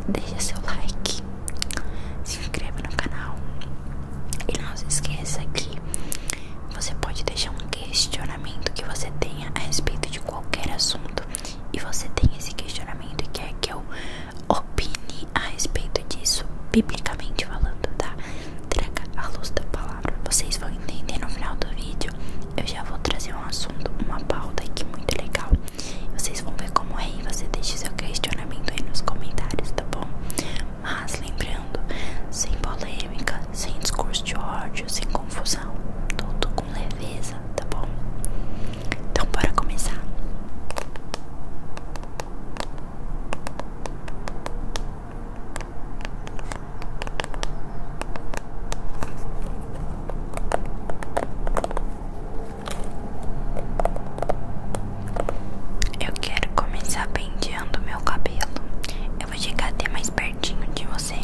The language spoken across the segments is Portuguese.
deixa seu like, se inscreva no canal. E não se esqueça que você pode deixar um questionamento que você tenha a respeito de qualquer assunto, e você tem esse questionamento e quer que eu opine a respeito disso, biblicamente falando, tá? Traga a luz da palavra. Vocês vão entender no final do vídeo. Eu já vou trazer um assunto, uma pauta aqui muito legal. Vocês vão ver como é, e você deixa seu questionamento aí nos comentários, tá bom? Mas lembrando, sem polêmica, sem discurso de ódio, sem confusão, tudo com leveza, tá bom? Então bora começar. Eu quero começar penteando meu cabelo. Eu vou chegar até mais pertinho de você.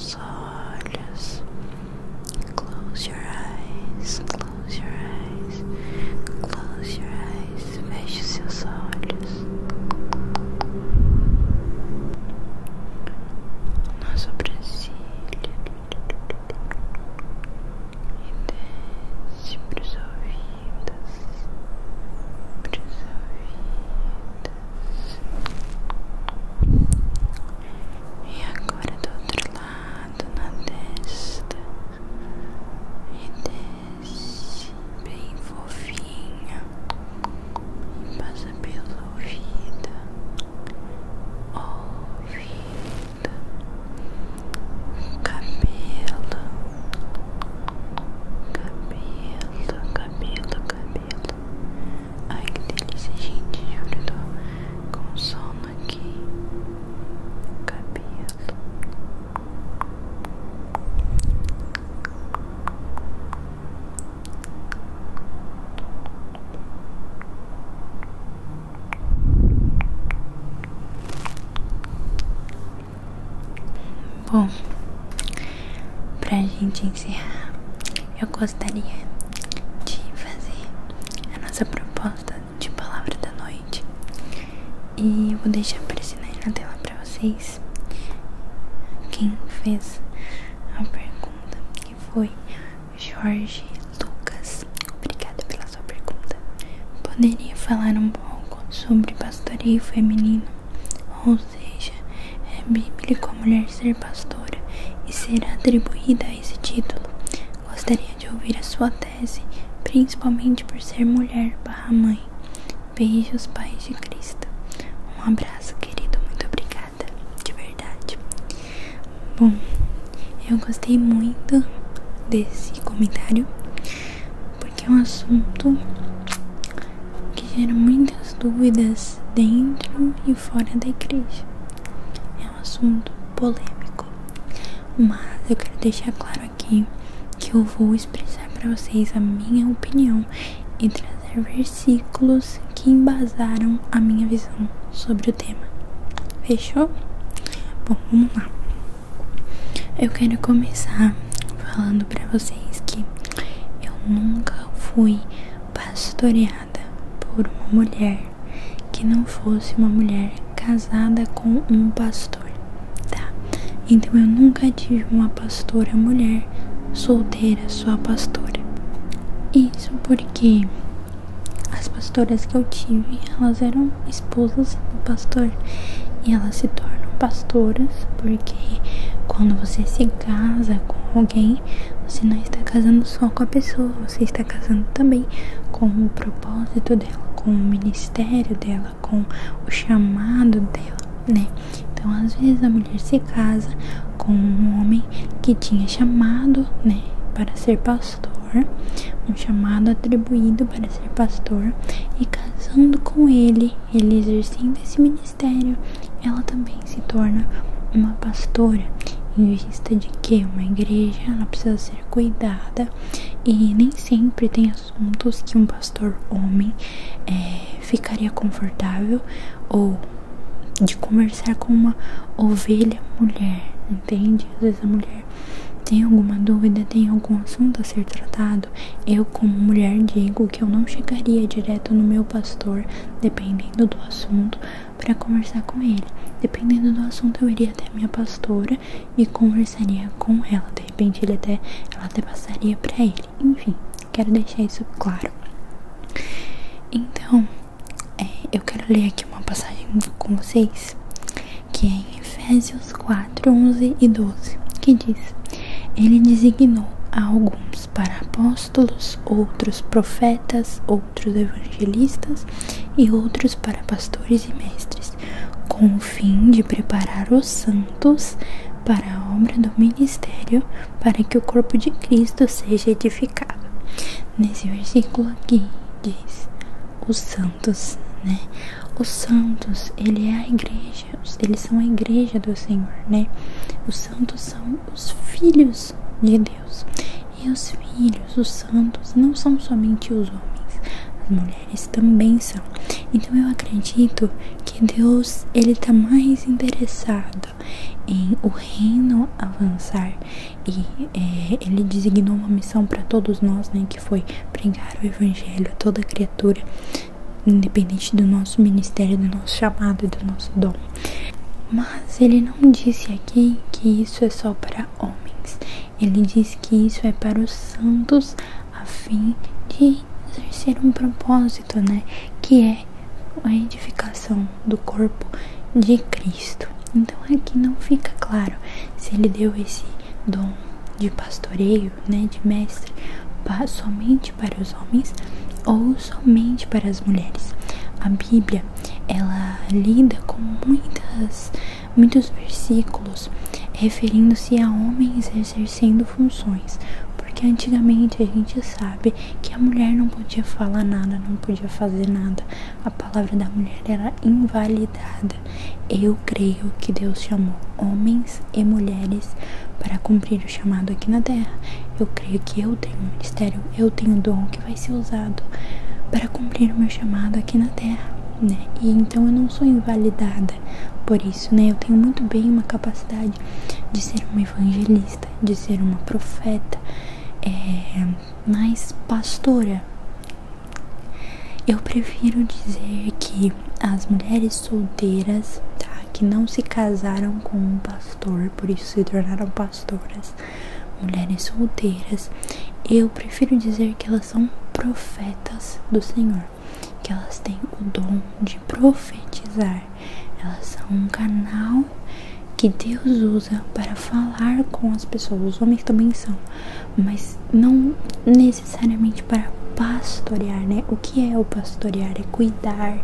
seus olhos. Close your eyes, close your eyes, close your eyes. Feche os seus olhos. Na sobrancelha. E desce pros ouvidos. Pros ouvidos. E agora do outro lado, na testa. E desce bem fofinha. E passa pelo ouvido. Ouvido. Cabelo. Cabelo, cabelo, cabelo. Ai, que delícia, gente. Juro, eu tô com sono aqui. Cabelo. Bom, pra gente encerrar, eu gostaria de fazer a nossa proposta de palavra da noite. E eu vou deixar aparecendo aí na tela pra vocês quem fez a pergunta, que foi Jorge Lucas. Obrigada pela sua pergunta. Poderia falar um pouco sobre pastoreio feminino? Ou seja, é bíblico a mulher ser pastora e ser atribuída a esse título? Gostaria de ouvir a sua tese, principalmente por ser mulher / mãe. Beijos, pais de Cristo. Um abraço, querido. Muito obrigada, de verdade. Bom, eu gostei muito desse comentário, porque é um assunto que gera muitas dúvidas dentro e fora da igreja. É um assunto polêmico, mas eu quero deixar claro aqui que eu vou expressar para vocês a minha opinião e trazer versículos que embasaram a minha visão sobre o tema. Fechou? Bom, vamos lá. Eu quero começar falando para vocês que eu nunca fui pastoreada por uma mulher que não fosse uma mulher casada com um pastor, tá? Então eu nunca tive uma pastora mulher solteira, só pastora. Isso porque as pastoras que eu tive, elas eram esposas do pastor, e elas se tornam pastoras porque quando você se casa com alguém, você não está casando só com a pessoa, você está casando também com o propósito dela, com o ministério dela, com o chamado dela, né? Então, às vezes a mulher se casa com um homem que tinha chamado, né, para ser pastor, um chamado atribuído para ser pastor, e casando com ele exercendo esse ministério, ela também se torna uma pastora, em vista de que uma igreja, ela precisa ser cuidada, e nem sempre tem assuntos que um pastor homem ficaria confortável ou de conversar com uma ovelha mulher, entende? Às vezes a mulher tem alguma dúvida, tem algum assunto a ser tratado. Eu, como mulher, digo que eu não chegaria direto no meu pastor, dependendo do assunto, para conversar com ele. Dependendo do assunto, eu iria até a minha pastora e conversaria com ela. De repente, ela até passaria para ele. Enfim, quero deixar isso claro. Então, eu quero ler aqui uma passagem com vocês, que é em Efésios 4, 11 e 12, que diz: Ele designou a alguns para apóstolos, outros profetas, outros evangelistas e outros para pastores e mestres, com o fim de preparar os santos para a obra do ministério, para que o corpo de Cristo seja edificado. Nesse versículo aqui diz os santos, né? Os santos, ele é a igreja, eles são a igreja do Senhor, né? Os santos são os filhos de Deus. E os filhos, os santos, não são somente os homens, as mulheres também são. Então eu acredito que Deus, ele tá mais interessado em o reino avançar e ele designou uma missão para todos nós, né, que foi pregar o evangelho a toda criatura, independente do nosso ministério, do nosso chamado e do nosso dom. Mas ele não disse aqui que isso é só para homens. Ele disse que isso é para os santos, a fim de exercer um propósito, né, que é a edificação do corpo de Cristo. Então aqui não fica claro se ele deu esse dom de pastoreio, né, de mestre, somente para os homens ou somente para as mulheres. A Bíblia, ela lida com muitos versículos referindo-se a homens exercendo funções, porque antigamente a gente sabe que a mulher não podia falar nada, não podia fazer nada, a palavra da mulher era invalidada. Eu creio que Deus chamou homens e mulheres para cumprir o chamado aqui na terra. Eu creio que eu tenho um ministério, eu tenho um dom que vai ser usado para cumprir o meu chamado aqui na terra, né? E então eu não sou invalidada por isso, né? Eu tenho muito bem uma capacidade de ser uma evangelista, de ser uma profeta, mas pastora. Eu prefiro dizer que as mulheres solteiras, tá, que não se casaram com um pastor, por isso se tornaram pastoras, mulheres solteiras, eu prefiro dizer que elas são profetas do Senhor, que elas têm o dom de profetizar. Elas são um canal que Deus usa para falar com as pessoas. Os homens também são, mas não necessariamente para pastorear, né? O que é o pastorear? É cuidar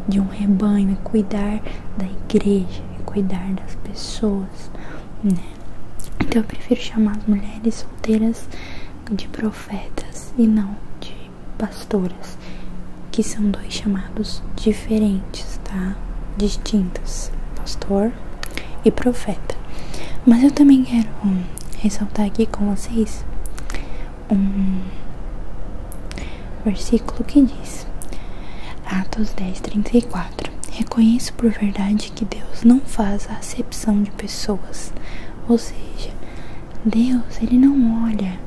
de um rebanho, é cuidar da igreja, é cuidar das pessoas, né? Então eu prefiro chamar as mulheres solteiras de profetas e não de pastoras, que são dois chamados diferentes, tá? Distintos, pastor e profeta. Mas eu também quero ressaltar aqui com vocês um versículo que diz, Atos 10:34: reconheço por verdade que Deus não faz acepção de pessoas. Ou seja, Deus, ele não olha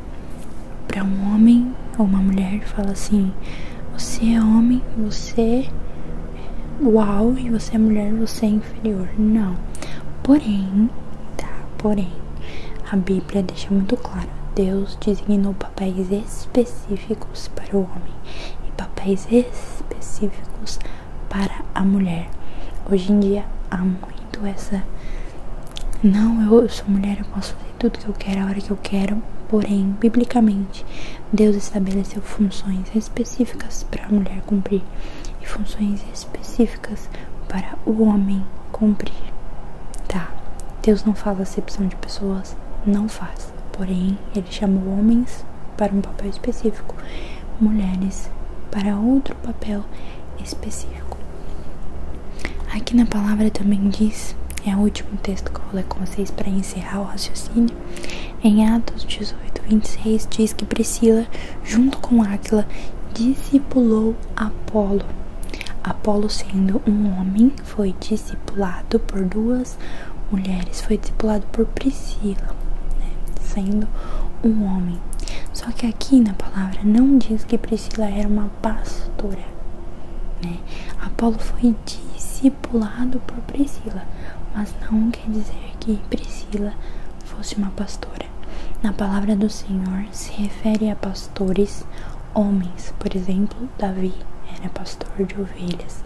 para um homem ou uma mulher e fala assim: você é homem, você uau, e você é mulher, você é inferior. Não. Porém, a Bíblia deixa muito claro, Deus designou papéis específicos para o homem e papéis específicos para a mulher. Hoje em dia há muito essa, não, eu sou mulher, eu posso fazer tudo que eu quero, a hora que eu quero. Porém, biblicamente, Deus estabeleceu funções específicas para a mulher cumprir e funções específicas para o homem cumprir, tá? Deus não faz acepção de pessoas, não faz. Porém, ele chamou homens para um papel específico, mulheres para outro papel específico. Aqui na palavra também diz, é o último texto que eu vou ler com vocês para encerrar o raciocínio. Em Atos 18:26 diz que Priscila, junto com Áquila, discipulou Apolo. Apolo, sendo um homem, foi discipulado por duas mulheres. Foi discipulado por Priscila, né, sendo um homem. Só que aqui na palavra não diz que Priscila era uma pastora, né? Apolo foi discipulado por Priscila, mas não quer dizer que Priscila fosse uma pastora. Na palavra do Senhor se refere a pastores homens. Por exemplo, Davi era pastor de ovelhas.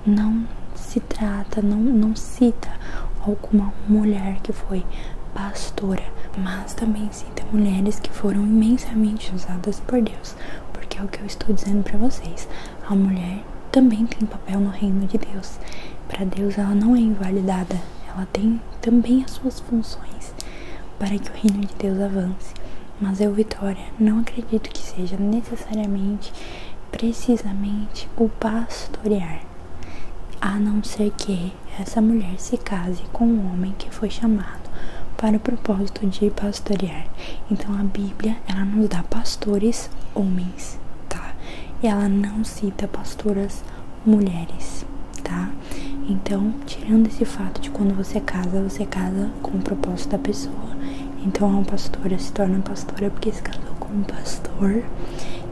Não se trata, não cita alguma mulher que foi pastora, mas também cita mulheres que foram imensamente usadas por Deus, porque é o que eu estou dizendo para vocês. A mulher também tem papel no reino de Deus. Para Deus ela não é invalidada, ela tem também as suas funções para que o reino de Deus avance. Mas eu, Vitória, não acredito que seja necessariamente, precisamente, o pastorear, a não ser que essa mulher se case com um homem que foi chamado para o propósito de pastorear. Então a Bíblia, ela nos dá pastores homens, tá? E ela não cita pastoras mulheres, tá? Então, tirando esse fato de quando você casa com o propósito da pessoa. Então, uma pastora se torna pastora porque se casou com um pastor.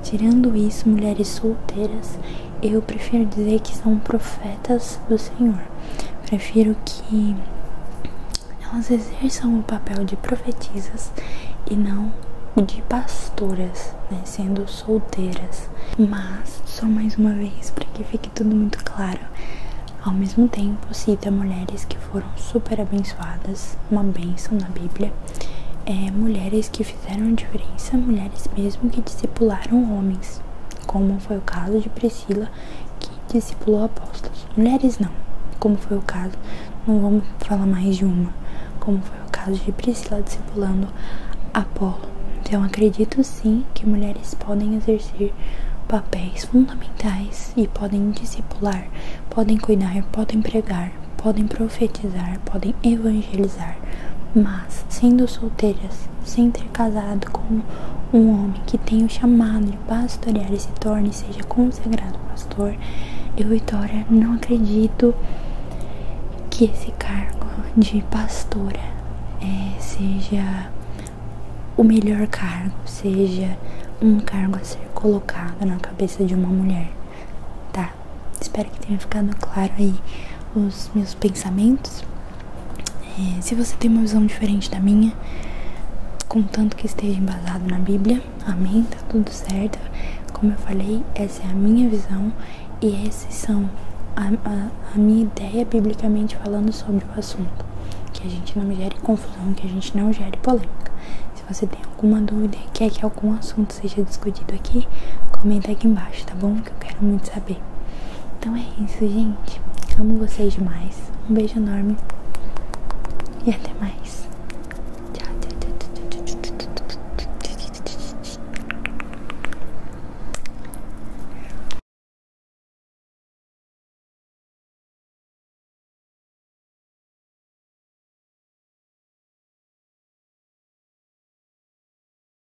Tirando isso, mulheres solteiras, eu prefiro dizer que são profetas do Senhor. Prefiro que elas exerçam o papel de profetisas e não de pastoras, né, sendo solteiras. Mas, só mais uma vez, para que fique tudo muito claro, ao mesmo tempo cita mulheres que foram super abençoadas, uma bênção na Bíblia, mulheres que fizeram diferença, mulheres mesmo que discipularam homens, como foi o caso de Priscila, que discipulou apóstolos. Mulheres não, como foi o caso, não vamos falar mais de uma, como foi o caso de Priscila discipulando Apolo. Então acredito sim que mulheres podem exercer papéis fundamentais e podem discipular, podem cuidar, podem pregar, podem profetizar, podem evangelizar, mas sendo solteiras, sem ter casado com um homem que tem o chamado de pastorear e se torne, seja consagrado pastor, eu, Vitória, não acredito que esse cargo de pastora seja o melhor cargo, seja um cargo a ser colocado na cabeça de uma mulher, tá? Espero que tenha ficado claro aí os meus pensamentos. Se você tem uma visão diferente da minha, contanto que esteja embasado na Bíblia, amém, tá tudo certo. Como eu falei, essa é a minha visão e esses são a minha ideia biblicamente falando sobre o assunto. Que a gente não gere confusão, que a gente não gere polêmica. Se você tem alguma dúvida e quer que algum assunto seja discutido aqui, comenta aqui embaixo, tá bom? Que eu quero muito saber. Então é isso, gente. Amo vocês demais. Um beijo enorme e até mais.